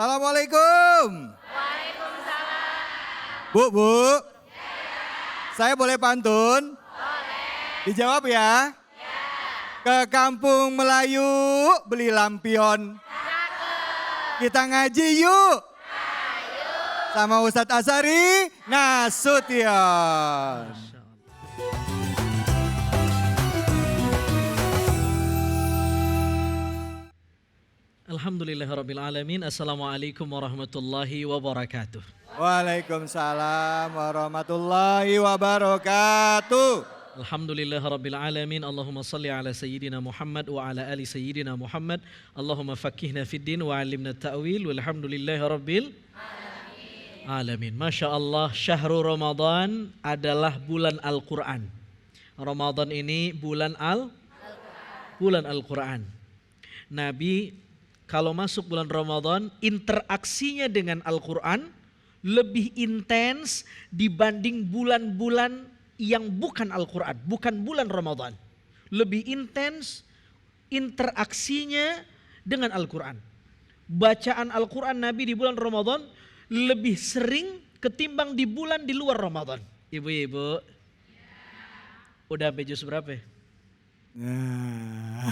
Assalamualaikum. Bu, saya boleh pantun? Boleh. Dijawab ya? Ke kampung Melayu beli lampion. Kita ngaji yuk. Sama Ustadz Asari Nasution. Alhamdulillahirrabbilalamin. Assalamualaikum warahmatullahi wabarakatuh. Waalaikumsalam warahmatullahi wabarakatuh. Alhamdulillahirrabbilalamin. Allahumma salli ala sayyidina Muhammad wa ala ali sayyidina Muhammad. Allahumma fakihna fid din wa alimna ta'wil. Walhamdulillahirabbil alamin. Masya Allah, syahrul Ramadan adalah bulan Al-Quran. Ramadan ini bulan Al-Quran. Nabi kalau masuk bulan Ramadan, interaksinya dengan Al-Quran lebih intens dibanding bulan-bulan yang bukan Al-Quran, bukan bulan Ramadan. Lebih intens interaksinya dengan Al-Quran. Bacaan Al-Quran Nabi di bulan Ramadan lebih sering ketimbang di bulan di luar Ramadan. Ibu-ibu, udah sampai juz berapa ya? Nah.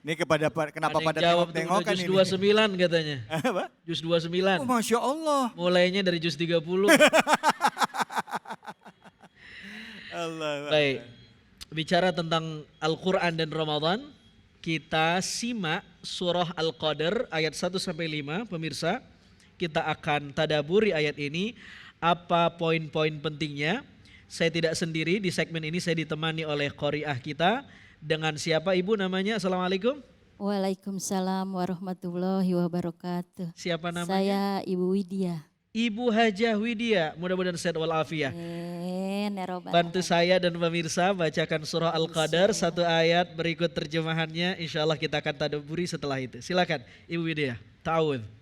Ini kenapa pada tengok-tengokan ini? Juz 29 katanya. Apa? Juz 29. Oh, Masya Allah. Mulainya dari juz 30. Allah. Baik, bicara tentang Al-Quran dan Ramadan, kita simak surah Al-Qadr ayat 1-5, pemirsa. Kita akan tadaburi ayat ini, apa poin-poin pentingnya. Saya tidak sendiri di segmen ini, saya ditemani oleh qori'ah kita. Dengan siapa ibu namanya? Assalamualaikum. Waalaikumsalam warahmatullahi wabarakatuh. Siapa namanya? Saya Ibu Widya. Ibu Hajah Widya, mudah-mudahan sehat walafiat. Bantu saya dan pemirsa bacakan surah Al-Qadr satu ayat berikut terjemahannya. Insya Allah kita akan tadaburi setelah itu. Silakan Ibu Widya, ta'awudz.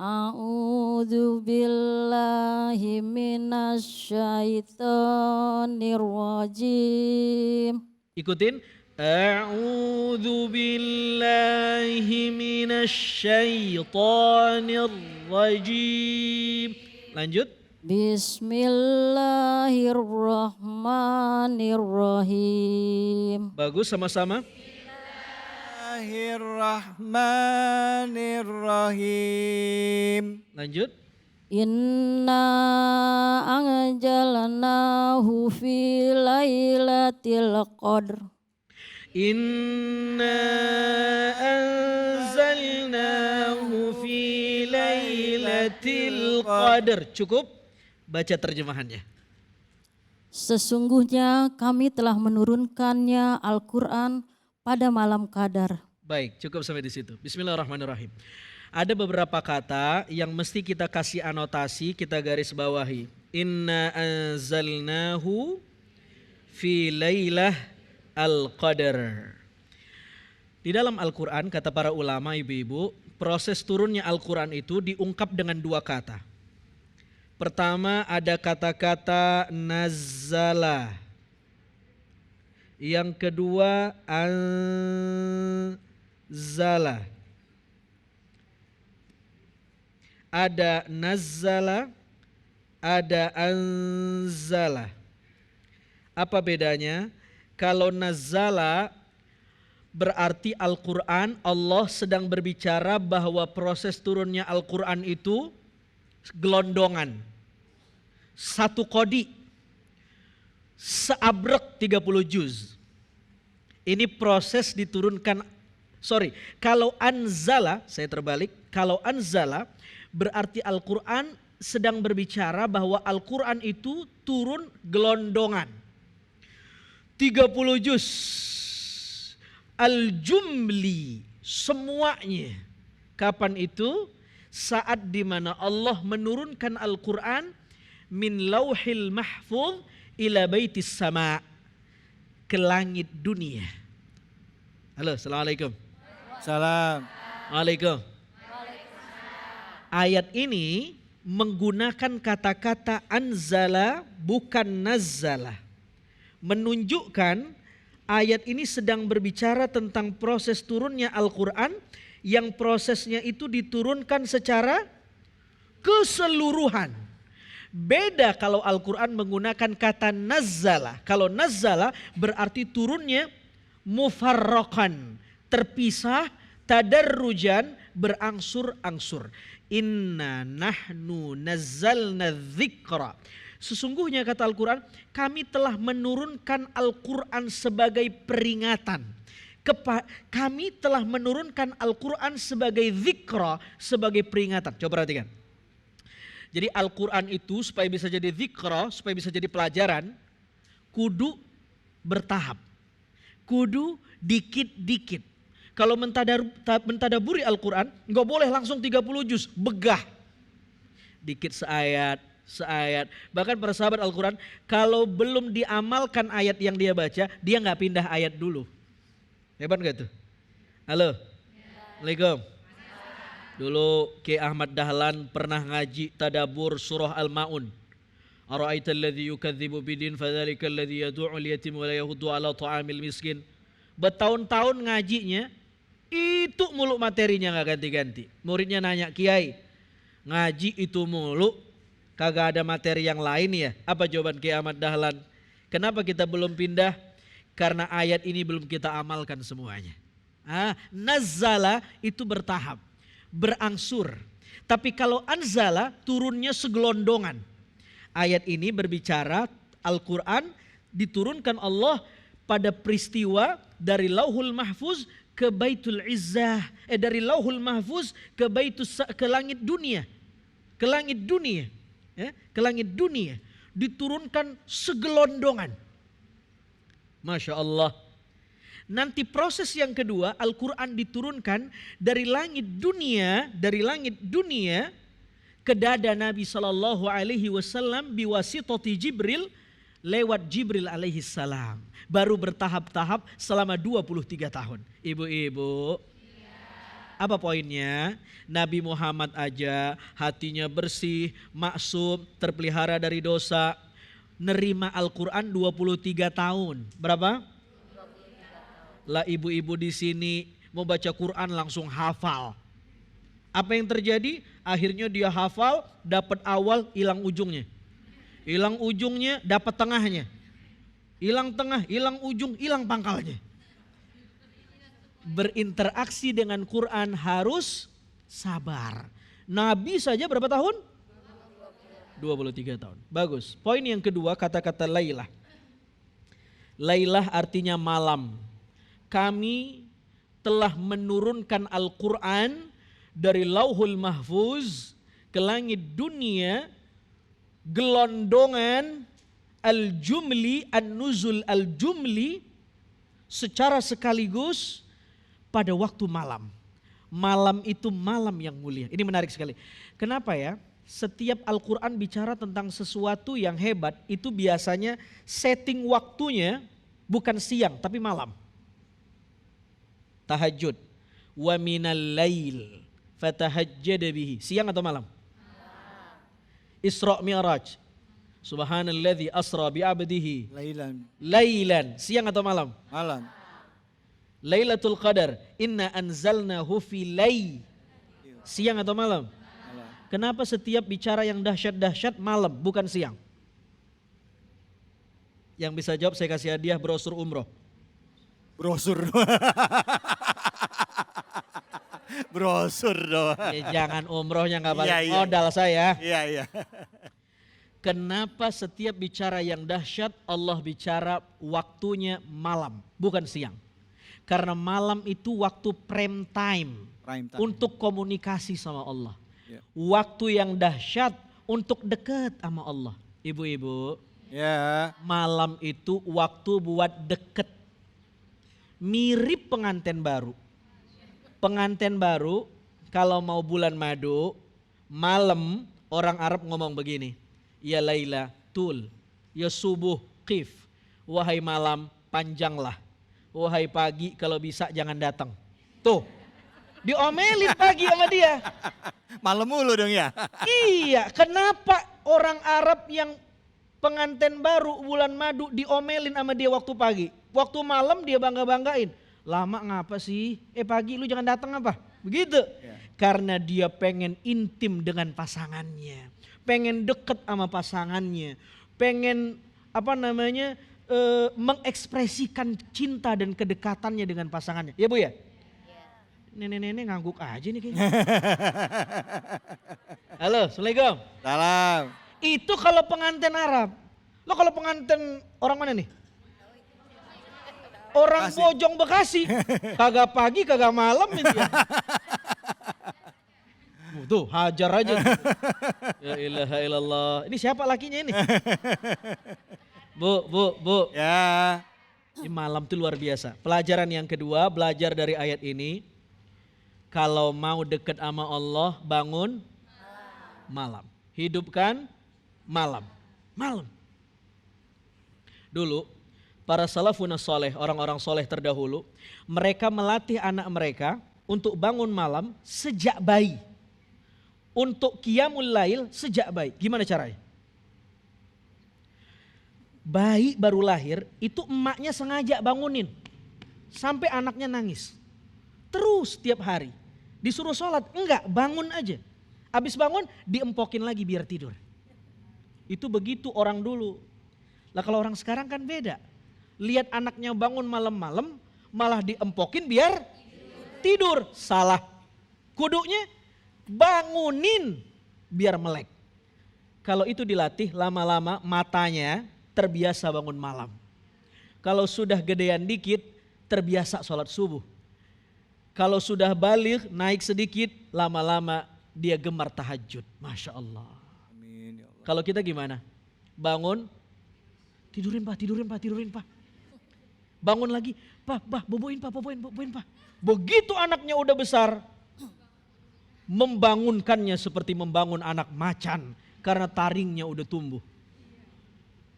A'udzu billahi minasyaitonir rajim. Ikutin. A'udzu billahi minasyaitonir rajim. Lanjut. Bismillahirrahmanirrahim. Bagus, sama-sama. Bismillahirrahmanirrahim. Lanjut. Inna anjalnahu fi lailatul qadr. Inna anzalnahu fi lailatul qadr. Cukup? Baca terjemahannya. Sesungguhnya kami telah menurunkannya Al-Quran pada malam Qadar. Baik, cukup sampai di situ. Bismillahirrahmanirrahim. Ada beberapa kata yang mesti kita kasih anotasi, kita garis bawahi. Inna anzalnahu fi lailah al-qadar. Di dalam Al-Quran, kata para ulama ibu-ibu, proses turunnya Al-Quran itu diungkap dengan dua kata. Pertama ada kata-kata nazzala. Yang kedua anzala. Ada nazzala, ada anzala. Apa bedanya? Kalau nazzala berarti Al-Quran, Allah sedang berbicara bahwa proses turunnya Al-Quran itu gelondongan. Satu kodi, seabrek 30 juz. Ini proses diturunkan, kalau anzala, saya terbalik, kalau anzala berarti Al-Quran sedang berbicara bahwa Al-Quran itu turun gelondongan. 30 juz. Al-jumli, semuanya. Kapan itu? Saat dimana Allah menurunkan Al-Quran min lauhil mahfuz ila baitis sama, ke langit dunia. Halo, assalamualaikum. Salam. Waalaikumsalam. Ayat ini menggunakan kata-kata anzala bukan nazzala. Menunjukkan ayat ini sedang berbicara tentang proses turunnya Al-Quran yang prosesnya itu diturunkan secara keseluruhan. Beda kalau Al-Quran menggunakan kata nazzala. Kalau nazzala berarti turunnya mufarraqan, terpisah, tadarrujan, berangsur-angsur. Inna nahnu nazzalna dzikra. Sesungguhnya kata Al-Quran, kami telah menurunkan Al-Quran sebagai peringatan. Kami telah menurunkan Al-Quran sebagai dzikra, sebagai peringatan. Coba perhatikan. Jadi Al-Quran itu supaya bisa jadi dzikra, supaya bisa jadi pelajaran, kudu bertahap. Kudu dikit-dikit. Kalau mentadaburi Al-Quran, nggak boleh langsung 30 juz, begah. Dikit seayat. Bahkan para sahabat Al-Quran, kalau belum diamalkan ayat yang dia baca, dia nggak pindah ayat dulu. Hebat nggak tuh? Halo? Assalamualaikum. Dulu Ki Ahmad Dahlan pernah ngaji tadabur surah Al-Maun. Ara'aital ladzi yukadzibu bidin fadzalika alladzi yad'u al-yatim wa la yahuddu 'ala ta'amil miskin. Bertahun-tahun ngajinya itu mulu materinya nggak ganti-ganti. Muridnya nanya, "Kiai, ngaji itu mulu, kagak ada materi yang lain ya?" Apa jawaban Ki Ahmad Dahlan? Kenapa kita belum pindah? Karena ayat ini belum kita amalkan semuanya. Nazzala itu bertahap, berangsur. Tapi kalau anzala turunnya segelondongan. Ayat ini berbicara Al-Quran diturunkan Allah pada peristiwa dari Lauhul Mahfuz ke Baitul Izzah. Dari Lauhul Mahfuz ke langit dunia. Ke langit dunia. Ke langit dunia. Diturunkan segelondongan. Masya Allah. Nanti proses yang kedua, Al-Quran diturunkan dari langit dunia ke dada Nabi Sallallahu Alaihi Wasallam biwasitati Jibril, lewat Jibril alaihi salam. Baru bertahap-tahap selama 23 tahun. Ibu-ibu, apa poinnya? Nabi Muhammad aja hatinya bersih, maksum, terpelihara dari dosa, nerima Al-Quran 23 tahun. Berapa? Lah ibu-ibu di sini mau baca Quran langsung hafal. Apa yang terjadi? Akhirnya dia hafal, dapat awal, hilang ujungnya. Hilang ujungnya, dapat tengahnya. Hilang tengah, hilang ujung, hilang pangkalnya. Berinteraksi dengan Quran harus sabar. Nabi saja berapa tahun? 23 tahun. Bagus. Poin yang kedua, kata-kata Lailah. Lailah artinya malam. Kami telah menurunkan Al-Quran dari Lauhul Mahfuz ke langit dunia, gelondongan al-jumli, an-nuzul al-jumli secara sekaligus pada waktu malam. Malam itu malam yang mulia. Ini menarik sekali. Kenapa ya? Setiap Al-Quran bicara tentang sesuatu yang hebat, itu biasanya setting waktunya bukan siang tapi malam. Tahajud. Wa minal lail fatahajjad bihi. Siang atau malam? Isra Mi'raj. Subhanalladzi asra bi'abdihi lailan. Siang atau malam? Malam. Lailatul Qadar. Inna anzalnahu fi lail. Siang atau malam? Malam. Kenapa setiap bicara yang dahsyat-dahsyat malam bukan siang? Yang bisa jawab saya kasih hadiah brosur umroh. Brosur. Brosur doang. Jangan umrohnya nggak balik Iya, iya. modal saya. Iya. Kenapa setiap bicara yang dahsyat Allah bicara waktunya malam, bukan siang? Karena malam itu waktu prime time, Prime time. untuk komunikasi sama Allah. Ya. Waktu yang dahsyat untuk dekat sama Allah. Ibu-ibu, Ya. malam itu waktu buat deket. Mirip pengantin baru. Pengantin baru kalau mau bulan madu, malam orang Arab ngomong begini. Ya Laila, tul. Ya subuh, qif. Wahai malam, panjanglah. Wahai pagi, kalau bisa jangan datang. Tuh, diomelin pagi sama dia. Malam mulu dong ya. Iya, kenapa orang Arab yang pengantin baru bulan madu diomelin sama dia waktu pagi? Waktu malam dia bangga-banggain. Lama ngapa sih? Pagi lu jangan datang apa? Begitu. Ya. Karena dia pengen intim dengan pasangannya. Pengen deket sama pasangannya. Pengen mengekspresikan cinta dan kedekatannya dengan pasangannya. Ya Bu ya? Nenek-nenek ngangguk aja nih kayaknya. Halo, Assalamualaikum. Salam. Itu kalau pengantin Arab. Lo kalau pengantin orang mana nih? Orang Bekasi. Bojong Bekasi. Kagak pagi, kagak malam ini dia. Tuh, hajar aja. Ya ilaha illallah. Ini siapa lakinya ini? Bu. Ya. Ini malam tuh luar biasa. Pelajaran yang kedua, belajar dari ayat ini. Kalau mau deket sama Allah, bangun malam. Hidupkan malam. Malam. Dulu, para salafun soleh, orang-orang soleh terdahulu, mereka melatih anak mereka untuk bangun malam sejak bayi. Untuk qiyamul lail sejak bayi. Gimana caranya? Bayi baru lahir, itu emaknya sengaja bangunin. Sampai anaknya nangis. Terus tiap hari. Disuruh sholat, enggak, bangun aja. Habis bangun, diempokin lagi biar tidur. Itu begitu orang dulu. Lah kalau orang sekarang kan beda. Lihat anaknya bangun malam-malam, malah diempokin biar tidur. Salah. Kudunya bangunin biar melek. Kalau itu dilatih lama-lama matanya terbiasa bangun malam. Kalau sudah gedean dikit terbiasa sholat subuh. Kalau sudah balik naik sedikit lama-lama dia gemar tahajud. Masya Allah. Amin ya Allah. Kalau kita gimana? Bangun, tidurin pak. Bangun lagi, pak, boboin pak. Begitu anaknya udah besar, membangunkannya seperti membangun anak macan karena taringnya udah tumbuh.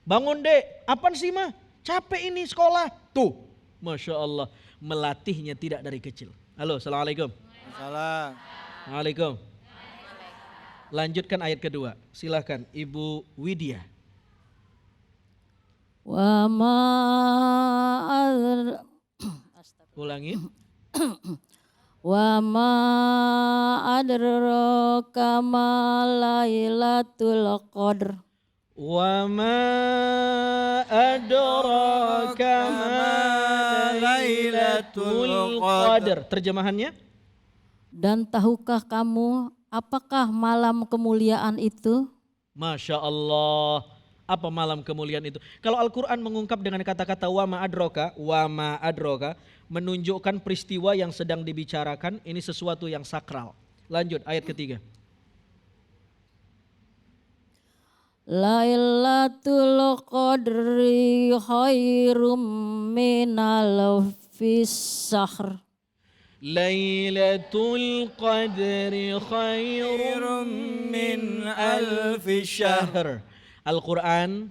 Bangun dek, apaan sih mah? Capek ini sekolah. Tuh, Masya Allah, melatihnya tidak dari kecil. Halo, Assalamualaikum. Salam. Waalaikumsalam. Lanjutkan ayat kedua, silahkan Ibu Widya. Wa ma Ulangi. Wa ma adraka ma lailatul qadr. Wa ma adraka ma lailatul qadr. Terjemahannya? Dan tahukah kamu apakah malam kemuliaan itu? Masya Allah. Apa malam kemuliaan itu? Kalau Al-Quran mengungkap dengan kata-kata wa ma adroka, menunjukkan peristiwa yang sedang dibicarakan, ini sesuatu yang sakral. Lanjut ayat ketiga. Lailatul qadri khairum minal fissahr. Lailatul qadri khairum min alfi syahr. Al-Quran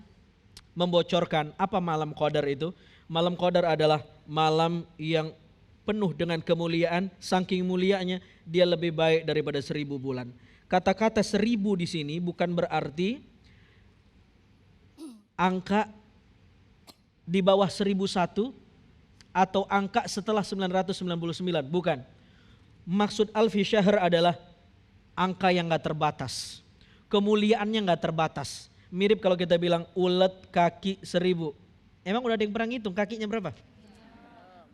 membocorkan apa malam qadar itu. Malam qadar adalah malam yang penuh dengan kemuliaan. Saking mulianya dia lebih baik daripada 1000 bulan. Kata-kata 1000 di sini bukan berarti angka di bawah 1001 atau angka setelah 999, bukan. Maksud alfi syahr adalah angka yang gak terbatas. Kemuliaannya gak terbatas. Mirip kalau kita bilang ulet kaki 1000. Emang udah ada yang pernah ngitung kakinya berapa?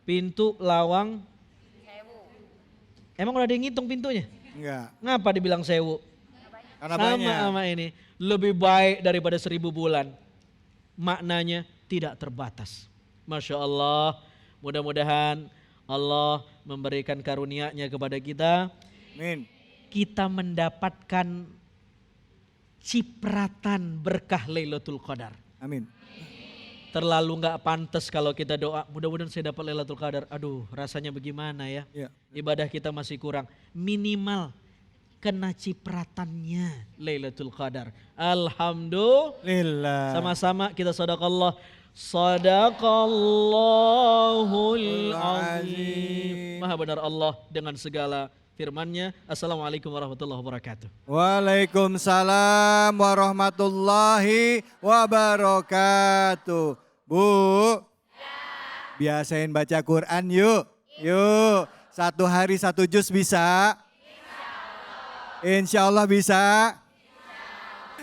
Pintu lawang. Emang udah ada yang ngitung pintunya? Enggak. Ngapa dibilang 1000? Karena Sama banyak. sama ini. Lebih baik daripada 1000 bulan. Maknanya tidak terbatas. Masya Allah. Mudah-mudahan Allah memberikan karunia-Nya kepada kita. Amin. Kita mendapatkan cipratan berkah Lailatul Qadar. Amin. Terlalu nggak pantas kalau kita doa, mudah-mudahan saya dapat Lailatul Qadar. Aduh, rasanya bagaimana ya? Ya. Ibadah kita masih kurang. Minimal kena cipratannya Lailatul Qadar. Alhamdulillah. Sama-sama kita sadaqallah. Sadaqallahul azim. Maha benar Allah dengan segala firman-Nya. Assalamualaikum warahmatullahi wabarakatuh. Waalaikumsalam warahmatullahi wabarakatuh. Bu, biasain baca Quran yuk. Yuk. Satu hari satu juz bisa? Insya Allah bisa.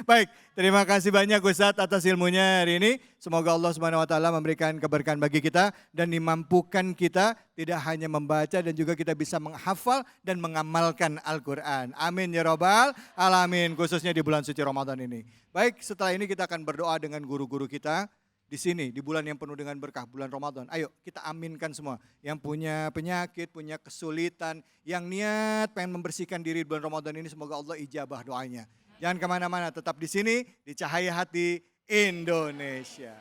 Baik, terima kasih banyak Ustadz atas ilmunya hari ini. Semoga Allah Subhanahu wa taala memberikan keberkahan bagi kita dan dimampukan kita tidak hanya membaca dan juga kita bisa menghafal dan mengamalkan Al-Qur'an. Amin ya rabbal alamin, khususnya di bulan suci Ramadan ini. Baik, setelah ini kita akan berdoa dengan guru-guru kita di sini di bulan yang penuh dengan berkah, bulan Ramadan. Ayo kita aminkan semua. Yang punya penyakit, punya kesulitan, yang niat pengen membersihkan diri di bulan Ramadan ini, semoga Allah ijabah doanya. Jangan kemana-mana, tetap di sini di Cahaya Hati Indonesia.